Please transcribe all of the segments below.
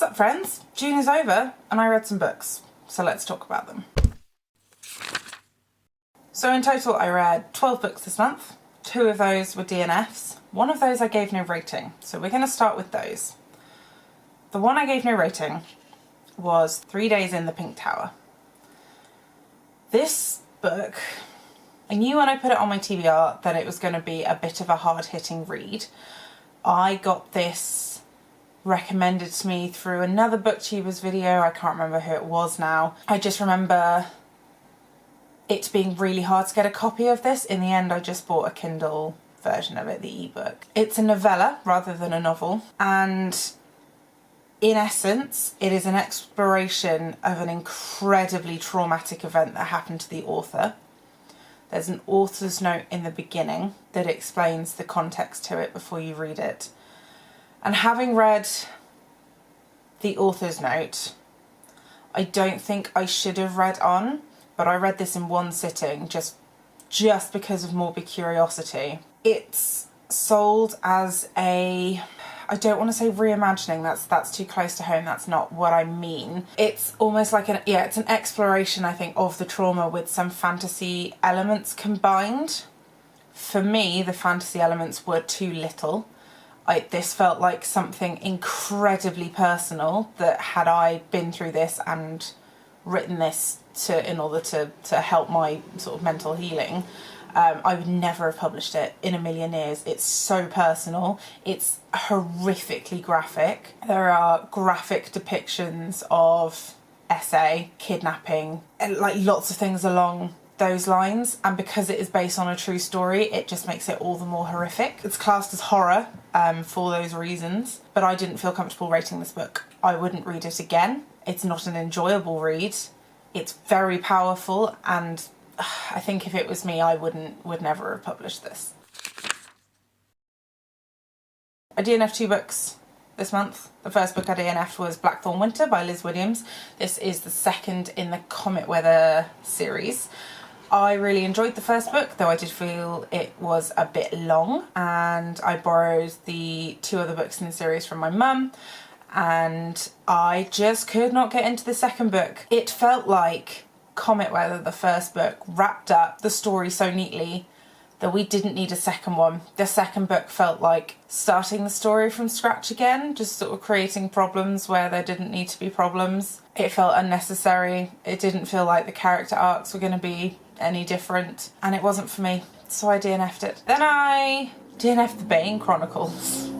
What's up, friends? June is over and I read some books, so let's talk about them. So in total I read 12 books this month. 2 of those were DNFs. One of those I gave no rating, so we're going to start with those. The one I gave no rating was 3 Days in the Pink Tower. This book, I knew when I put it on my TBR that it was going to be a bit of a hard-hitting read. I got this recommended to me through another booktubers video. I can't remember who it was now. I just remember it being really hard to get a copy of this. In the end, I just bought a Kindle version of it, the ebook. It's a novella rather than a novel, and in essence, it is an exploration of an incredibly traumatic event that happened to the author. There's an author's note in the beginning that explains the context to it before you read it. And having read the author's note, I don't think I should have read on, but I read this in one sitting just because of morbid curiosity. It's sold as a, I don't want to say reimagining, that's too close to home, that's not what I mean. It's almost like it's an exploration, I think, of the trauma with some fantasy elements combined. For me, the fantasy elements were too little. This felt like something incredibly personal that had I been through this and written this in order to help my sort of mental healing, I would never have published it in a million years. It's so personal. It's horrifically graphic. There are graphic depictions of SA, kidnapping, and like lots of things along those lines, and because it is based on a true story, it just makes it all the more horrific. It's classed as horror for those reasons, but I didn't feel comfortable rating this book. I wouldn't read it again. It's not an enjoyable read. It's very powerful, and I think if it was me, I would never have published this. I DNF'd 2 books this month. The first book I DNF'd was Blackthorn Winter by Liz Williams. This is the second in the Comet Weather series. I really enjoyed the first book, though I did feel it was a bit long, and I borrowed the 2 other books in the series from my mum, and I just could not get into the second book. It felt like Comet Weather, the first book, wrapped up the story so neatly that we didn't need a second one. The second book felt like starting the story from scratch again, just sort of creating problems where there didn't need to be problems. It felt unnecessary. It didn't feel like the character arcs were going to be any different, and it wasn't for me, so I DNF'd it. Then I DNF'd the Bane Chronicles.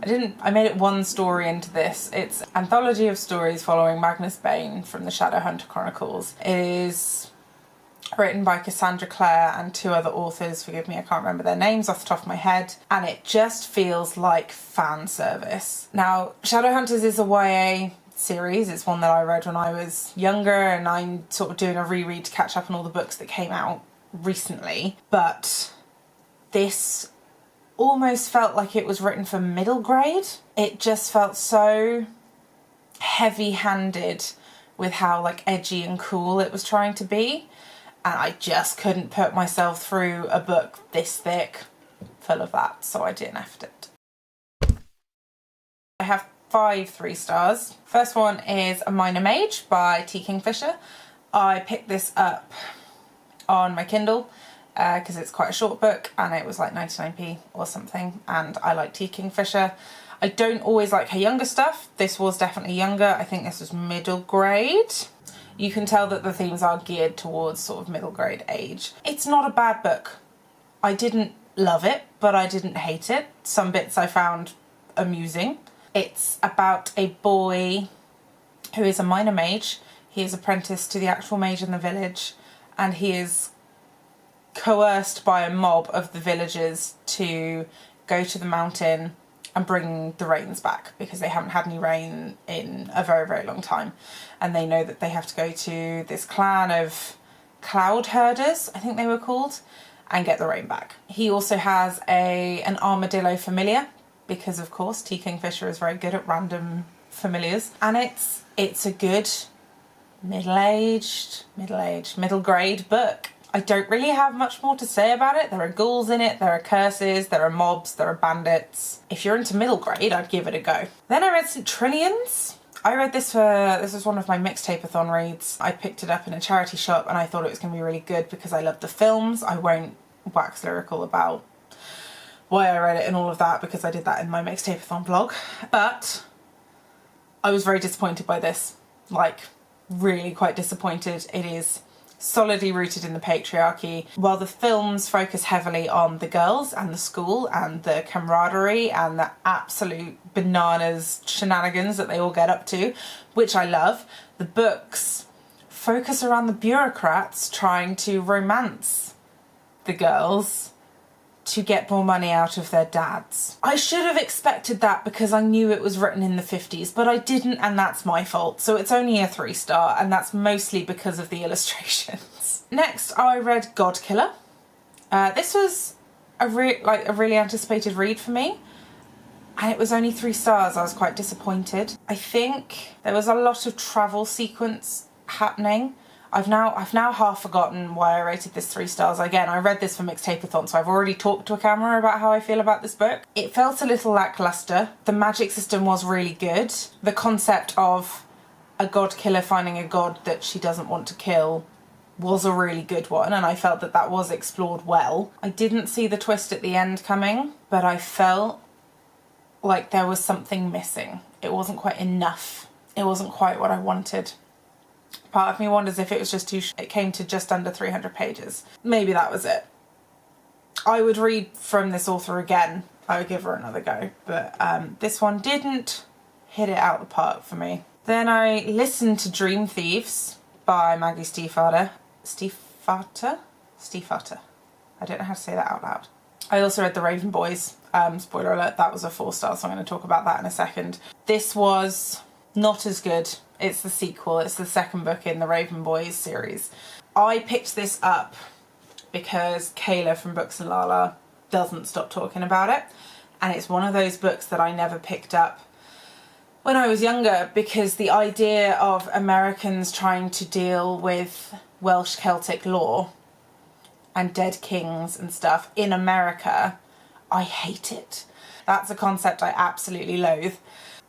I made it one story into this. It's an anthology of stories following Magnus Bane from the Shadowhunter Chronicles. It is written by Cassandra Clare and 2 other authors, forgive me, I can't remember their names off the top of my head, and it just feels like fan service. Now, Shadowhunters is a YA series. It's one that I read when I was younger, and I'm sort of doing a reread to catch up on all the books that came out recently, but this almost felt like it was written for middle grade. It just felt so heavy-handed with how like edgy and cool it was trying to be, and I just couldn't put myself through a book this thick full of that, so I DNF'd it. I have 5 3 stars. First one is A Minor Mage by T. Kingfisher. I picked this up on my Kindle because it's quite a short book and it was like 99p or something, and I like T. Kingfisher. I don't always like her younger stuff. This was definitely younger. I think this was middle grade. You can tell that the themes are geared towards sort of middle grade age. It's not a bad book. I didn't love it, but I didn't hate it. Some bits I found amusing. It's about a boy who is a minor mage. He is apprenticed to the actual mage in the village, and he is coerced by a mob of the villagers to go to the mountain and bring the rains back because they haven't had any rain in a very, very long time. And they know that they have to go to this clan of cloud herders, I think they were called, and get the rain back. He also has an armadillo familiar because, of course, T. Kingfisher is very good at random familiars. And it's a good middle grade book. I don't really have much more to say about it. There are ghouls in it, there are curses, there are mobs, there are bandits. If you're into middle grade, I'd give it a go. Then I read St. Trillians. I read this was one of my mixtape-a-thon reads. I picked it up in a charity shop and I thought it was going to be really good because I loved the films. I won't wax lyrical about why I read it and all of that because I did that in my mixtape-a-thon blog. But I was very disappointed by this. Like, really quite disappointed. It is solidly rooted in the patriarchy. While the films focus heavily on the girls and the school and the camaraderie and the absolute bananas shenanigans that they all get up to, which I love, the books focus around the bureaucrats trying to romance the girls to get more money out of their dads. I should have expected that because I knew it was written in the 50s, but I didn't, and that's my fault. So it's only a 3-star, and that's mostly because of the illustrations. Next, I read Godkiller. This was a really anticipated read for me, and it was only 3 stars. I was quite disappointed. I think there was a lot of travel sequence happening. I've now half forgotten why I rated this 3 stars. Again, I read this for Mixtape-a-thon, so I've already talked to a camera about how I feel about this book. It felt a little lackluster. The magic system was really good. The concept of a god killer finding a god that she doesn't want to kill was a really good one, and I felt that that was explored well. I didn't see the twist at the end coming, but I felt like there was something missing. It wasn't quite enough. It wasn't quite what I wanted. Part of me wonders if it was just it came to just under 300 pages. Maybe that was it. I would read from this author again. I would give her another go. But this one didn't hit it out the park for me. Then I listened to Dream Thieves by Maggie Stiefvater. Stiefvater? I don't know how to say that out loud. I also read The Raven Boys. Spoiler alert, that was a 4-star, so I'm going to talk about that in a second. This was not as good. It's the sequel. It's the second book in the Raven Boys series. I picked this up because Kayla from Books and Lala doesn't stop talking about it. And it's one of those books that I never picked up when I was younger because the idea of Americans trying to deal with Welsh Celtic lore and dead kings and stuff in America, I hate it. That's a concept I absolutely loathe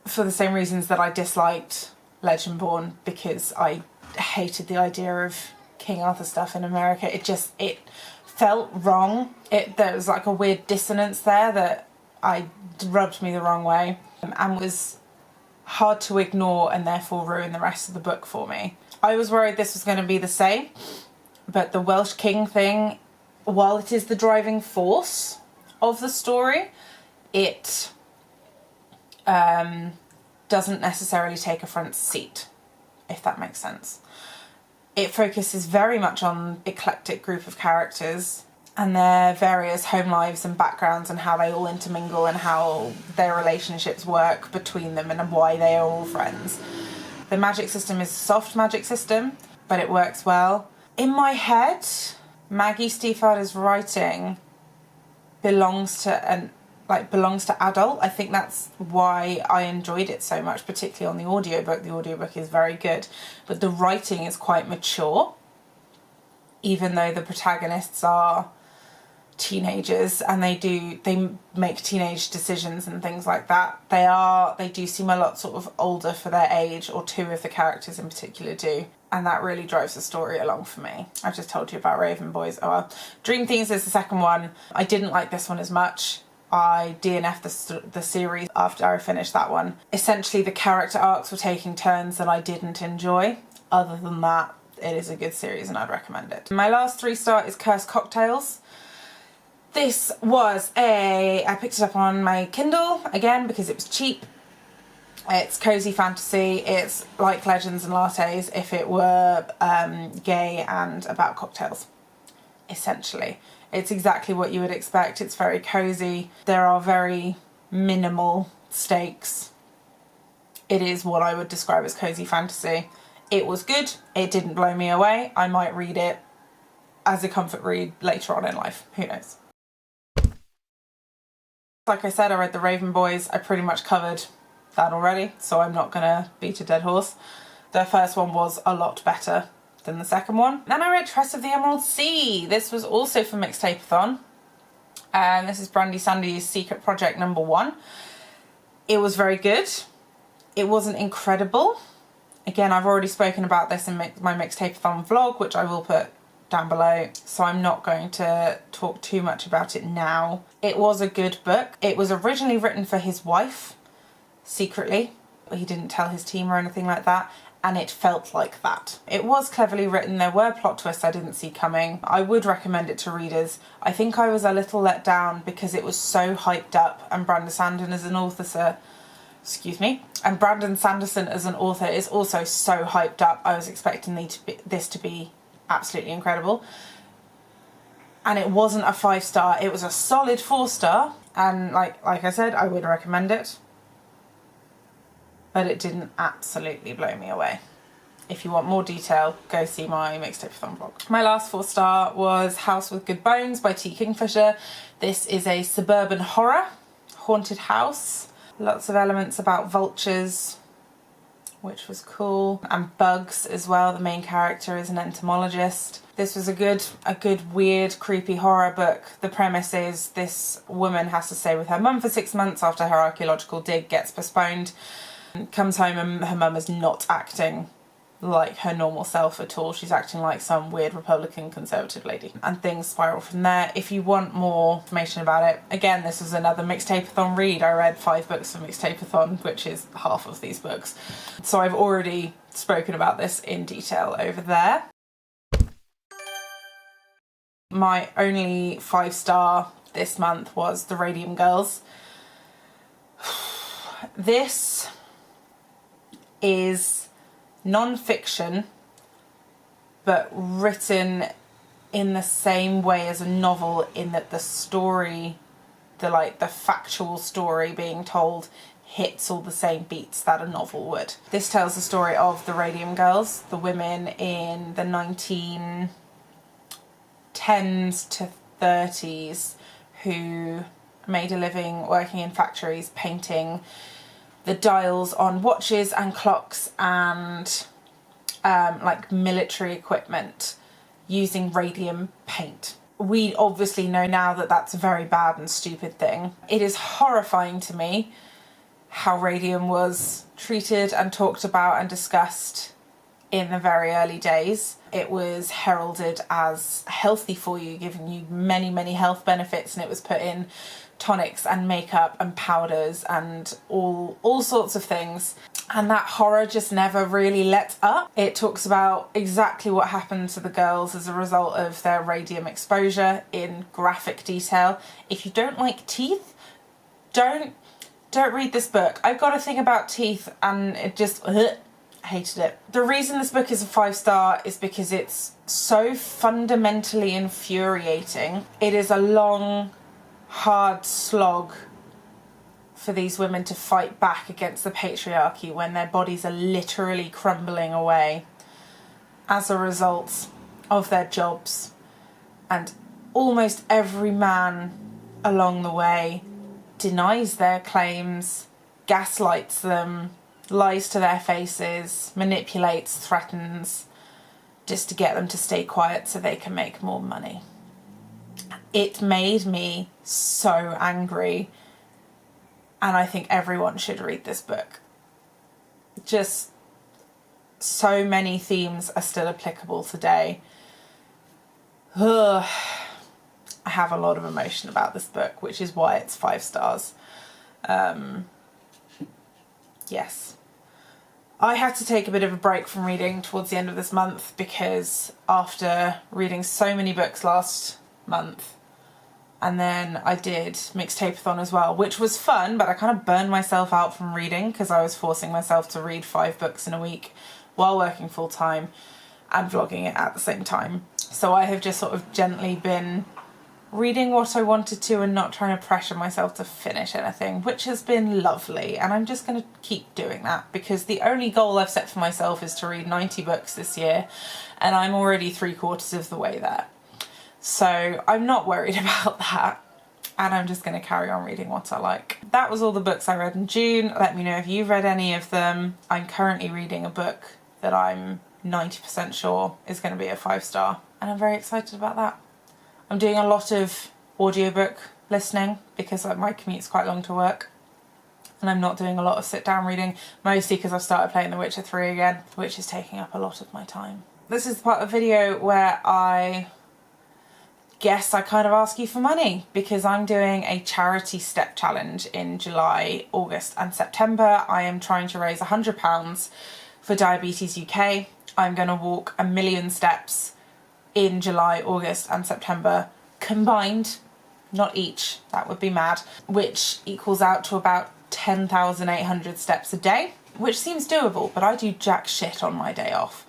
for the same reasons that I disliked Legendborn, because I hated the idea of King Arthur stuff in America. It felt wrong. There was like a weird dissonance there that rubbed me the wrong way and was hard to ignore and therefore ruin the rest of the book for me. I was worried this was going to be the same, but the Welsh King thing, while it is the driving force of the story, it doesn't necessarily take a front seat, if that makes sense. It focuses very much on eclectic group of characters and their various home lives and backgrounds and how they all intermingle and how their relationships work between them and why they are all friends. The magic system is a soft magic system, but it works well. In my head, Maggie Stiefvater's writing belongs to adult. I think that's why I enjoyed it so much, particularly on the audiobook. The audiobook is very good, but the writing is quite mature, even though the protagonists are teenagers and they make teenage decisions and things like that. They do seem a lot sort of older for their age, or 2 of the characters in particular do, and that really drives the story along for me. I've just told you about Raven Boys. Dream Thieves is the second one. I didn't like this one as much. I DNF'd the series after I finished that one. Essentially, the character arcs were taking turns that I didn't enjoy. Other than that, it is a good series and I'd recommend it. My last 3-star is Cursed Cocktails. This was I picked it up on my Kindle, again, because it was cheap. It's cozy fantasy. It's like Legends and Lattes if it were gay and about cocktails, essentially. It's exactly what you would expect. It's very cozy. There are very minimal stakes. It is what I would describe as cozy fantasy. It was good. It didn't blow me away. I might read it as a comfort read later on in life. Who knows? Like I said, I read The Raven Boys. I pretty much covered that already, so I'm not gonna beat a dead horse. The first one was a lot better than the second one. Then I read Trust of the Emerald Sea. This was also for Mixtape-a-thon. This is Brandy Sandy's Secret Project #1. It was very good. It wasn't incredible. Again, I've already spoken about this in my Mixtape-a-thon vlog, which I will put down below, so I'm not going to talk too much about it now. It was a good book. It was originally written for his wife, secretly. He didn't tell his team or anything like that, and it felt like that. It was cleverly written. There were plot twists I didn't see coming. I would recommend it to readers. I think I was a little let down because it was so hyped up, and Brandon Sanderson as an author, and Brandon Sanderson as an author is also so hyped up. I was expecting this to be absolutely incredible, and it wasn't a 5-star. It was a solid 4-star, and like I said, I would recommend it, but it didn't absolutely blow me away. If you want more detail, go see my Mixtape-a-thon vlog. My last 4-star was House with Good Bones by T. Kingfisher. This is a suburban horror, haunted house. Lots of elements about vultures, which was cool, and bugs as well. The main character is an entomologist. This was a good, weird, creepy horror book. The premise is this woman has to stay with her mum for 6 months after her archaeological dig gets postponed. Comes home and her mum is not acting like her normal self at all. She's acting like some weird Republican conservative lady, and things spiral from there. If you want more information about it, again, this was another Mixtape-a-thon read. I read 5 books for Mixtape-a-thon, which is half of these books, so I've already spoken about this in detail over there. My only 5-star this month was The Radium Girls. This is non-fiction, but written in the same way as a novel, in that the story, the factual story being told, hits all the same beats that a novel would. This tells the story of the Radium Girls, the women in the 1910s to 30s who made a living working in factories painting the dials on watches and clocks and like military equipment using radium paint. We obviously know now that that's a very bad and stupid thing. It is horrifying to me how radium was treated and talked about and discussed in the very early days. It was heralded as healthy for you, giving you many, many health benefits, and it was put in tonics and makeup and powders and all sorts of things. And that horror just never really let up. It talks about exactly what happened to the girls as a result of their radium exposure in graphic detail. If you don't like teeth, don't read this book. I've got a thing about teeth and it just hated it. The reason this book is a 5-star is because it's so fundamentally infuriating. It is a long, hard slog for these women to fight back against the patriarchy when their bodies are literally crumbling away as a result of their jobs, and almost every man along the way denies their claims, gaslights them, lies to their faces, manipulates, threatens, just to get them to stay quiet so they can make more money. It made me so angry, and I think everyone should read this book. Just so many themes are still applicable today. Ugh. I have a lot of emotion about this book, which is why it's 5 stars. Yes. I had to take a bit of a break from reading towards the end of this month because after reading so many books last month, and then I did Mixtape-a-thon as well, which was fun, but I kind of burned myself out from reading because I was forcing myself to read 5 books in a week while working full time and vlogging it at the same time. So I have just sort of gently been reading what I wanted to and not trying to pressure myself to finish anything, which has been lovely, and I'm just going to keep doing that because the only goal I've set for myself is to read 90 books this year, and I'm already 3/4 of the way there. So I'm not worried about that, and I'm just going to carry on reading what I like. That was all the books I read in June. Let me know if you've read any of them. I'm currently reading a book that I'm 90% sure is going to be a 5-star, and I'm very excited about that. I'm doing a lot of audiobook listening because my commute's quite long to work. and I'm not doing a lot of sit down reading, mostly because I've started playing The Witcher 3 again, which is taking up a lot of my time. This is the part of the video where I guess I kind of ask you for money, because I'm doing a charity step challenge in July, August and September. I am trying to raise £100 for Diabetes UK. I'm going to walk 1 million steps in July, August and September combined, not each, that would be mad, which equals out to about 10,800 steps a day, which seems doable, but I do jack shit on my day off,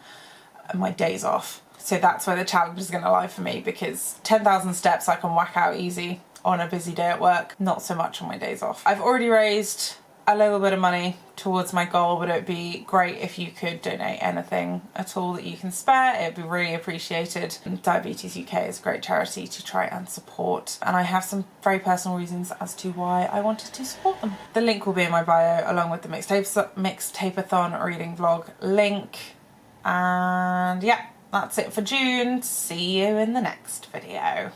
my days off. So that's where the challenge is going to lie for me, because 10,000 steps I can whack out easy on a busy day at work, not so much on my days off. I've already raised a little bit of money towards my goal, but it would be great if you could donate anything at all that you can spare. It would be really appreciated. And Diabetes UK is a great charity to try and support, and I have some very personal reasons as to why I wanted to support them. The link will be in my bio, along with the Mixtape-a-thon reading vlog link. And yeah, that's it for June. See you in the next video.